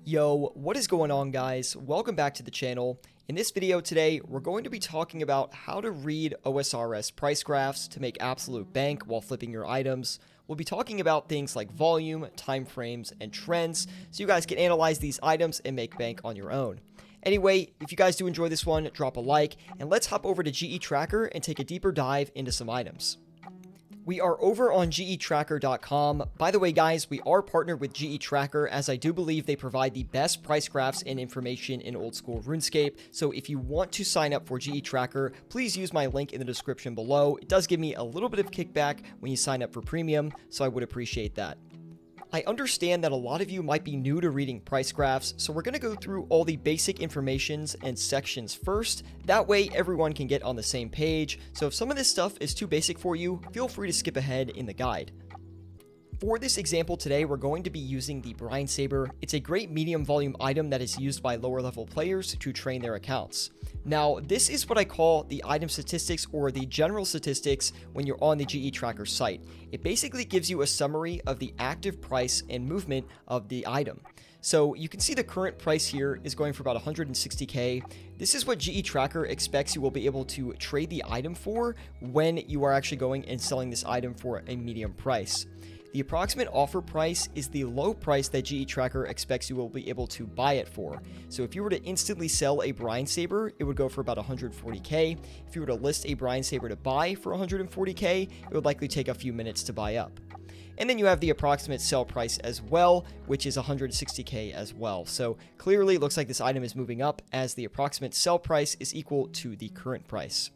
Yo, what is going on, guys? Welcome back to the channel. In this video today, we're going to be talking about how to read OSRS price graphs to make absolute bank while flipping your items. We'll be talking about things like volume, time frames, and trends, so you guys can analyze these items and make bank on your own. Anyway, if you guys do enjoy this one, drop a like, and let's hop over to GE Tracker and take a deeper dive into some items. We are over on getracker.com. By the way, guys, we are partnered with GE Tracker, as I do believe they provide the best price graphs and information in old school Runescape. So if you want to sign up for GE Tracker, please use my link in the description below. It does give me a little bit of kickback when you sign up for premium, so I would appreciate that. I understand that a lot of you might be new to reading price graphs, so we're going to go through all the basic informations and sections first. That way everyone can get on the same page. So if some of this stuff is too basic for you, feel free to skip ahead in the guide. For this example today, we're going to be using the Brine Saber. It's a great medium volume item that is used by lower level players to train their accounts. Now, this is what I call the item statistics, or the general statistics, when you're on the GE Tracker site. It basically gives you a summary of the active price and movement of the item. So you can see the current price here is going for about 160k. This is what GE Tracker expects you will be able to trade the item for when you are actually going and selling this item for a medium price. The approximate offer price is the low price that GE Tracker expects you will be able to buy it for. So if you were to instantly sell a Brine Saber, it would go for about 140k. If you were to list a Brine Saber to buy for 140k, it would likely take a few minutes to buy up. And then you have the approximate sell price as well, which is 160k as well. So clearly it looks like this item is moving up, as the approximate sell price is equal to the current price.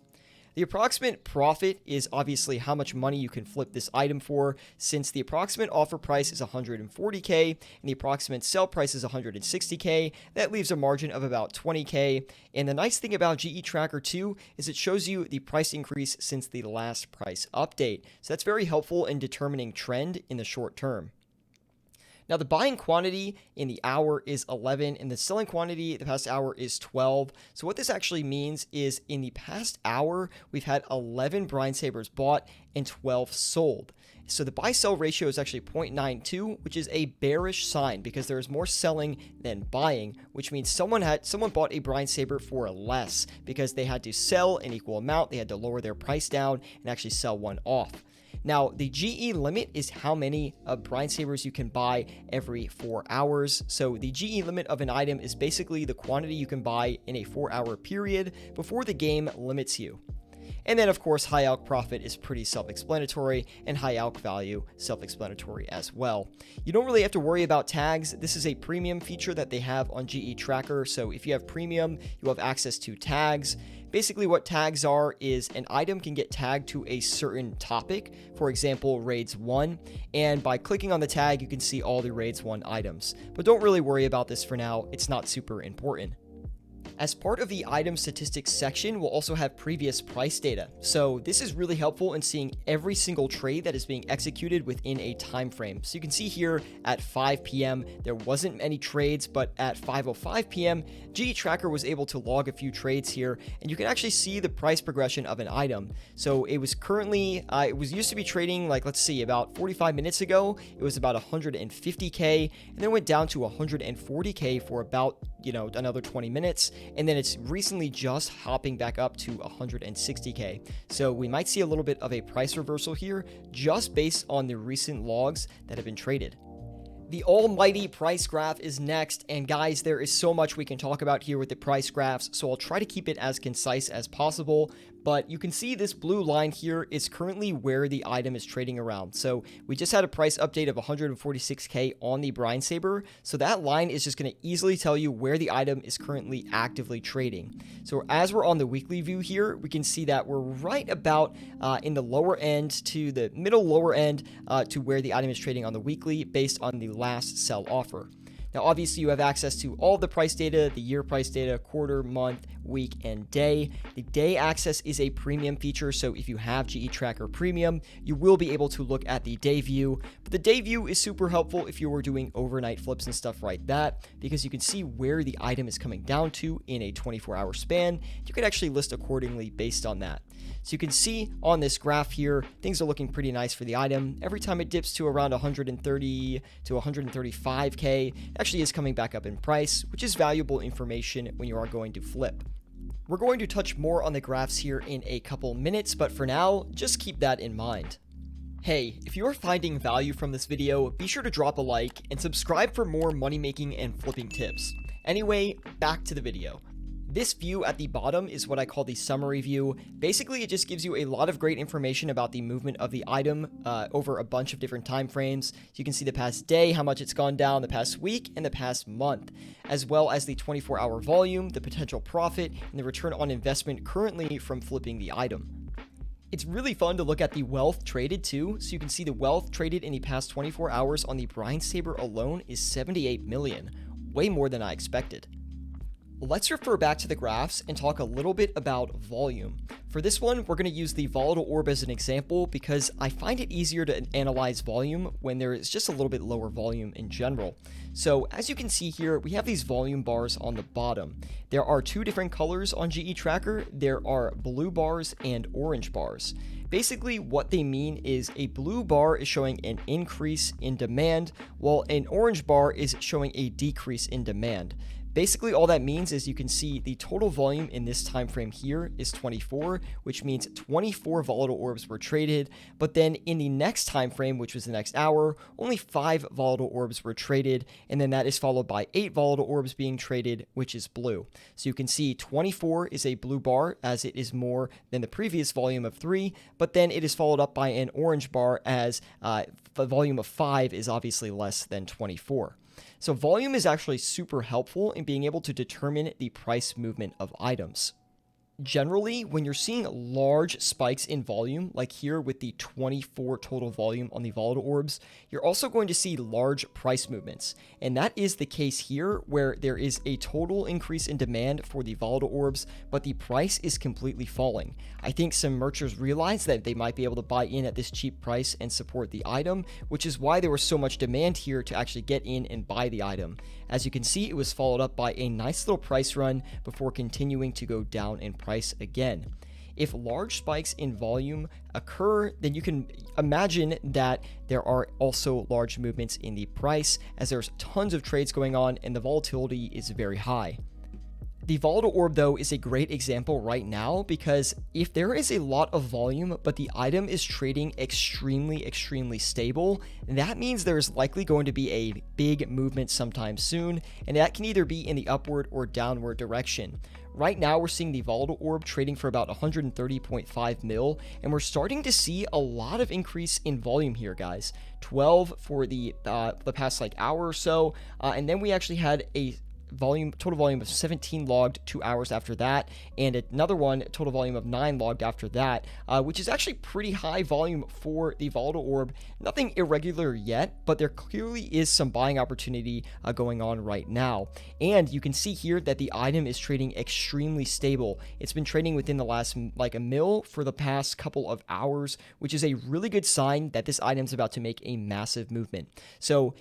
The approximate profit is obviously how much money you can flip this item for. Since the approximate offer price is 140k and the approximate sell price is 160k, that leaves a margin of about 20k. And the nice thing about GE Tracker 2 is it shows you the price increase since the last price update. So that's very helpful in determining trend in the short term. Now, the buying quantity in the hour is 11, and the selling quantity the past hour is 12. So what this actually means is in the past hour, we've had 11 Brine Sabers bought and 12 sold. So the buy-sell ratio is actually 0.92, which is a bearish sign because there is more selling than buying, which means someone bought a Brine Saber for less because they had to sell an equal amount. They had to lower their price down and actually sell one off. Now, the GE limit is how many Brine Sabers you can buy every 4 hours. So the GE limit of an item is basically the quantity you can buy in a 4-hour period before the game limits you. And then, of course, high alk profit is pretty self-explanatory, and high alk value self-explanatory as well. You don't really have to worry about tags. This is a premium feature that they have on GE Tracker. So if you have premium, you have access to tags. Basically, what tags are is an item can get tagged to a certain topic, for example, Raids 1, and by clicking on the tag, you can see all the Raids 1 items. But don't really worry about this for now. It's not super important. As part of the item statistics section, we'll also have previous price data. So this is really helpful in seeing every single trade that is being executed within a time frame. So you can see here at 5 p.m. there wasn't any trades, but at 5:05 p.m. GE Tracker was able to log a few trades here, and you can actually see the price progression of an item. So it was currently, it was used to be trading, like, let's see, about 45 minutes ago, it was about 150k, and then went down to 140k for about, another 20 minutes. And then it's recently just hopping back up to 160k. So we might see a little bit of a price reversal here just based on the recent logs that have been traded. The almighty price graph is next, and guys, there is so much we can talk about here with the price graphs, so I'll try to keep it as concise as possible. But you can see this blue line here is currently where the item is trading around. So we just had a price update of 146k on the Brine Saber, so that line is just going to easily tell you where the item is currently actively trading. So as we're on the weekly view here, we can see that we're right about in the lower end to the middle lower end to where the item is trading on the weekly based on the last sell offer. Now, obviously, you have access to all the price data, the year price data, quarter, month, week, and day. The day access is a premium feature, so if you have GE Tracker Premium, you will be able to look at the day view. But the day view is super helpful if you were doing overnight flips and stuff like that, because you can see where the item is coming down to in a 24-hour span. You could actually list accordingly based on that. So you can see on this graph here, things are looking pretty nice for the item. Every time it dips to around 130 to 135K, it actually is coming back up in price, which is valuable information when you are going to flip. We're going to touch more on the graphs here in a couple minutes, but for now, just keep that in mind. Hey, if you are finding value from this video, be sure to drop a like and subscribe for more money making and flipping tips. Anyway, back to the video. This view at the bottom is what I call the summary view. Basically, it just gives you a lot of great information about the movement of the item over a bunch of different time frames. So you can see the past day, how much it's gone down, the past week, and the past month, as well as the 24-hour volume, the potential profit, and the return on investment currently from flipping the item. It's really fun to look at the wealth traded too, so you can see the wealth traded in the past 24 hours on the Brine Saber alone is 78 million, way more than I expected. Let's refer back to the graphs and talk a little bit about volume. For this one, we're going to use the volatile orb as an example because I find it easier to analyze volume when there is just a little bit lower volume in general. So as you can see here, we have these volume bars on the bottom. There are two different colors on GE Tracker. There are blue bars and orange bars. Basically, what they mean is a blue bar is showing an increase in demand, while an orange bar is showing a decrease in demand. Basically, all that means is you can see the total volume in this time frame here is 24, which means 24 volatile orbs were traded. But then in the next time frame, which was the next hour, only 5 volatile orbs were traded, and then that is followed by 8 volatile orbs being traded, which is blue. So you can see 24 is a blue bar as it is more than the previous volume of 3, but then it is followed up by an orange bar as the volume of 5 is obviously less than 24. So volume is actually super helpful in being able to determine the price movement of items. Generally, when you're seeing large spikes in volume, like here with the 24 total volume on the volatile orbs, you're also going to see large price movements. And that is the case here, where there is a total increase in demand for the volatile orbs, but the price is completely falling. I think some merchants realized that they might be able to buy in at this cheap price and support the item, which is why there was so much demand here to actually get in and buy the item. As you can see, it was followed up by a nice little price run before continuing to go down in price again. If large spikes in volume occur, then you can imagine that there are also large movements in the price, as there's tons of trades going on and the volatility is very high. The volatile orb, though, is a great example right now because if there is a lot of volume, but the item is trading extremely stable, that means there's likely going to be a big movement sometime soon, and that can either be in the upward or downward direction. Right now, we're seeing the volatile orb trading for about 130.5 mil, and we're starting to see a lot of increase in volume here, guys. 12 for the past hour or so, and then we actually had a total volume of 17 logged 2 hours after that, and another one total volume of 9 logged after that, which is actually pretty high volume for the volatile orb. Nothing irregular yet, but there clearly is some buying opportunity going on right now. And you can see here that the item is trading extremely stable. It's been trading within the last a mil for the past couple of hours, which is a really good sign that this item is about to make a massive movement. So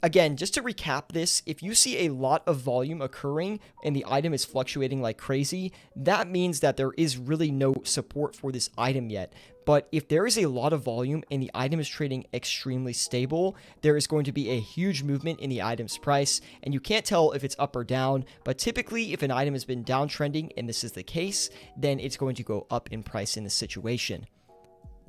again, just to recap this, if you see a lot of volume occurring and the item is fluctuating like crazy, that means that there is really no support for this item yet. But if there is a lot of volume and the item is trading extremely stable, there is going to be a huge movement in the item's price, and you can't tell if it's up or down, but typically if an item has been downtrending, and this is the case, then it's going to go up in price in this situation.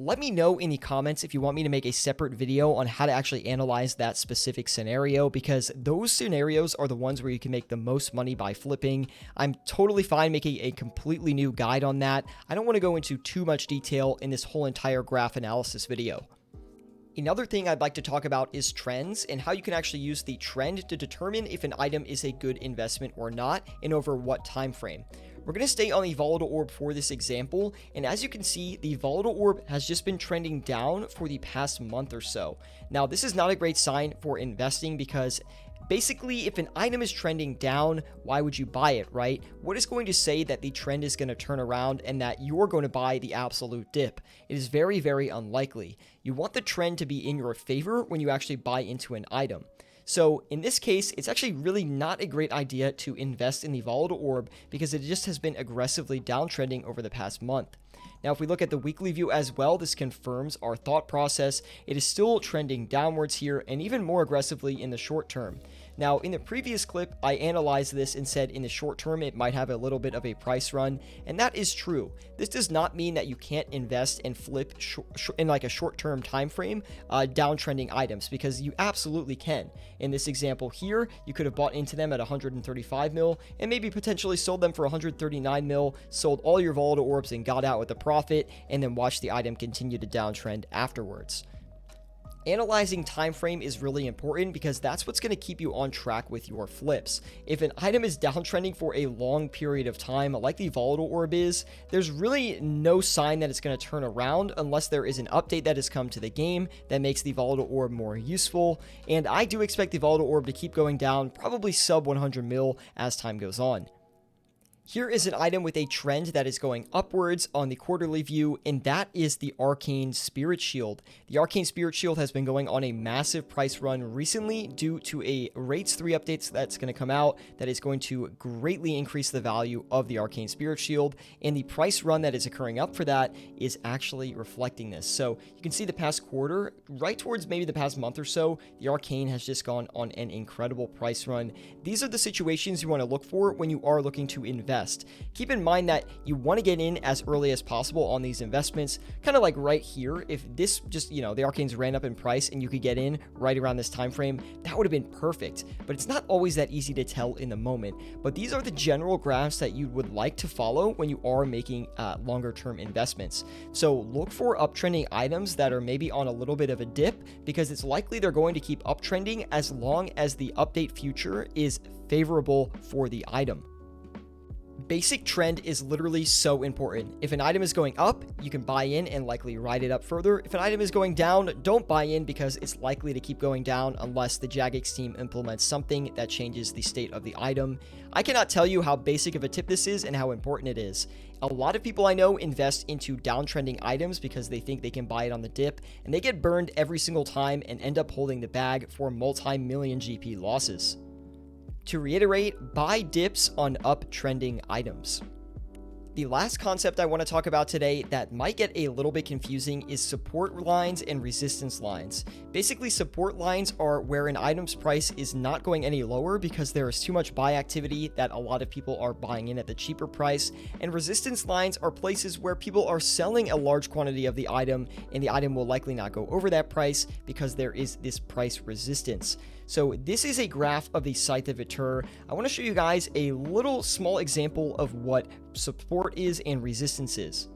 Let me know in the comments if you want me to make a separate video on how to actually analyze that specific scenario, because those scenarios are the ones where you can make the most money by flipping. I'm totally fine making a completely new guide on that. I don't want to go into too much detail in this whole entire graph analysis video. Another thing I'd like to talk about is trends and how you can actually use the trend to determine if an item is a good investment or not and over what time frame. We're going to stay on the volatile orb for this example, and as you can see, the volatile orb has just been trending down for the past month or so. Now, this is not a great sign for investing because Basically, if an item is trending down, why would you buy it, right? What is going to say that the trend is going to turn around and that you're going to buy the absolute dip? It is very, very unlikely. You want the trend to be in your favor when you actually buy into an item. So in this case, it's actually really not a great idea to invest in the volatile orb because it just has been aggressively downtrending over the past month. Now, if we look at the weekly view as well, this confirms our thought process. It is still trending downwards here and even more aggressively in the short term. Now, in the previous clip, I analyzed this and said in the short term, it might have a little bit of a price run, and that is true. This does not mean that you can't invest and flip in like a short-term time frame downtrending items, because you absolutely can. In this example here, you could have bought into them at 135 mil and maybe potentially sold them for 139 mil, sold all your volatile orbs and got out with a profit, and then watch the item continue to downtrend afterwards. Analyzing time frame is really important because that's what's going to keep you on track with your flips. If an item is downtrending for a long period of time, like the volatile orb is, there's really no sign that it's going to turn around unless there is an update that has come to the game that makes the volatile orb more useful. And I do expect the volatile orb to keep going down, probably sub 100 mil as time goes on. Here is an item with a trend that is going upwards on the quarterly view, and that is the Arcane Spirit Shield. The Arcane Spirit Shield has been going on a massive price run recently due to a Rates 3 updates that's going to come out that is going to greatly increase the value of the Arcane Spirit Shield, and the price run that is occurring up for that is actually reflecting this. So you can see the past quarter, right towards maybe the past month or so, the Arcane has just gone on an incredible price run. These are the situations you want to look for when you are looking to invest. Keep in mind that you want to get in as early as possible on these investments, kind of like right here. If this just, the Arcanes ran up in price and you could get in right around this time frame, that would have been perfect. But it's not always that easy to tell in the moment. But these are the general graphs that you would like to follow when you are making longer term investments. So look for uptrending items that are maybe on a little bit of a dip, because it's likely they're going to keep uptrending as long as the update future is favorable for the item. Basic trend is literally so important. If an item is going up, you can buy in and likely ride it up further. If an item is going down, don't buy in because it's likely to keep going down unless the Jagex team implements something that changes the state of the item. I cannot tell you how basic of a tip this is and how important it is. A lot of people I know invest into downtrending items because they think they can buy it on the dip, and they get burned every single time and end up holding the bag for multi-million GP losses. To reiterate, buy dips on uptrending items. The last concept I want to talk about today that might get a little bit confusing is support lines and resistance lines. Basically, support lines are where an item's price is not going any lower because there is too much buy activity that a lot of people are buying in at the cheaper price, and resistance lines are places where people are selling a large quantity of the item, and the item will likely not go over that price because there is this price resistance. So this is a graph of the Scythe of Vitur. I want to show you guys a little small example of what support is and resistance is.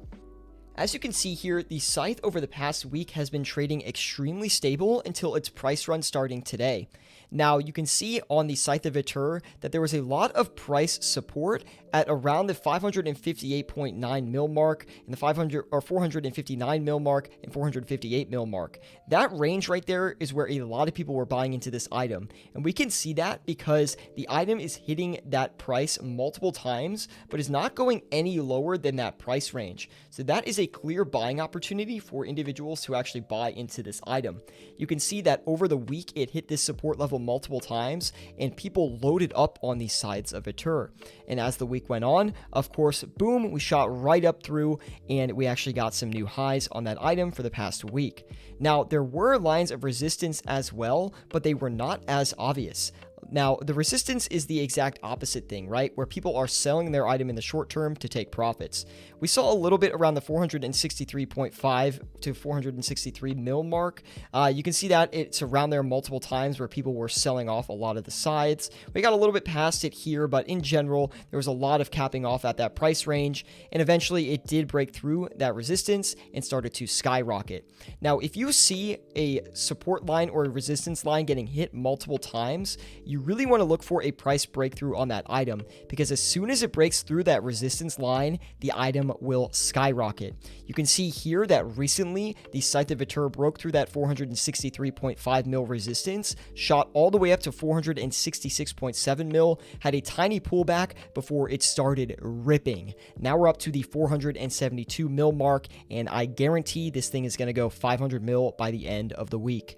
As you can see here, the Scythe over the past week has been trading extremely stable until its price run starting today. Now, you can see on the Scythe of Vitur that there was a lot of price support at around the 558.9 mil mark and the 459 mil mark and 458 mil mark. That range right there is where a lot of people were buying into this item. And we can see that because the item is hitting that price multiple times, but is not going any lower than that price range. So that is a clear buying opportunity for individuals to actually buy into this item. You can see that over the week, it hit this support level multiple times, and people loaded up on these sides of Vitur. And as the week went on, of course, boom, we shot right up through, and we actually got some new highs on that item for the past week. Now, there were lines of resistance as well, but they were not as obvious. Now, the resistance is the exact opposite thing, right? Where people are selling their item in the short term to take profits. We saw a little bit around the 463.5 to 463 mil mark. You can see that it's around there multiple times where people were selling off a lot of the sides. We got a little bit past it here, but in general, there was a lot of capping off at that price range, and eventually it did break through that resistance and started to skyrocket. Now, if you see a support line or a resistance line getting hit multiple times, you really want to look for a price breakthrough on that item, because as soon as it breaks through that resistance line, the item will skyrocket. You can see here that recently the Scythe of Vitur broke through that 463.5 mil resistance, shot all the way up to 466.7 mil, had a tiny pullback before it started ripping. Now we're up to the 472 mil mark, and I guarantee this thing is going to go 500 mil by the end of the week.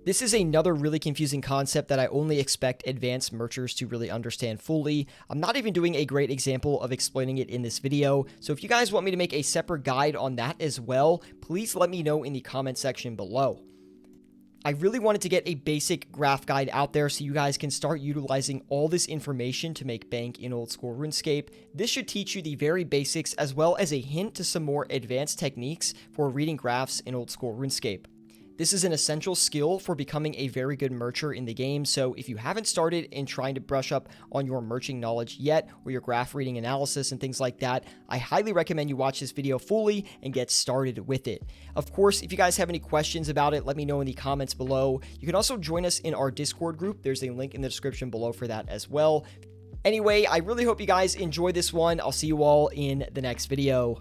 This is another really confusing concept that I only expect advanced merchers to really understand fully. I'm not even doing a great example of explaining it in this video, so if you guys want me to make a separate guide on that as well, please let me know in the comment section below. I really wanted to get a basic graph guide out there so you guys can start utilizing all this information to make bank in old school RuneScape. This should teach you the very basics as well as a hint to some more advanced techniques for reading graphs in old school RuneScape. This is an essential skill for becoming a very good mercher in the game, so if you haven't started in trying to brush up on your merching knowledge yet, or your graph reading analysis and things like that, I highly recommend you watch this video fully and get started with it. Of course, if you guys have any questions about it, let me know in the comments below. You can also join us in our Discord group. There's a link in the description below for that as well. Anyway, I really hope you guys enjoy this one. I'll see you all in the next video.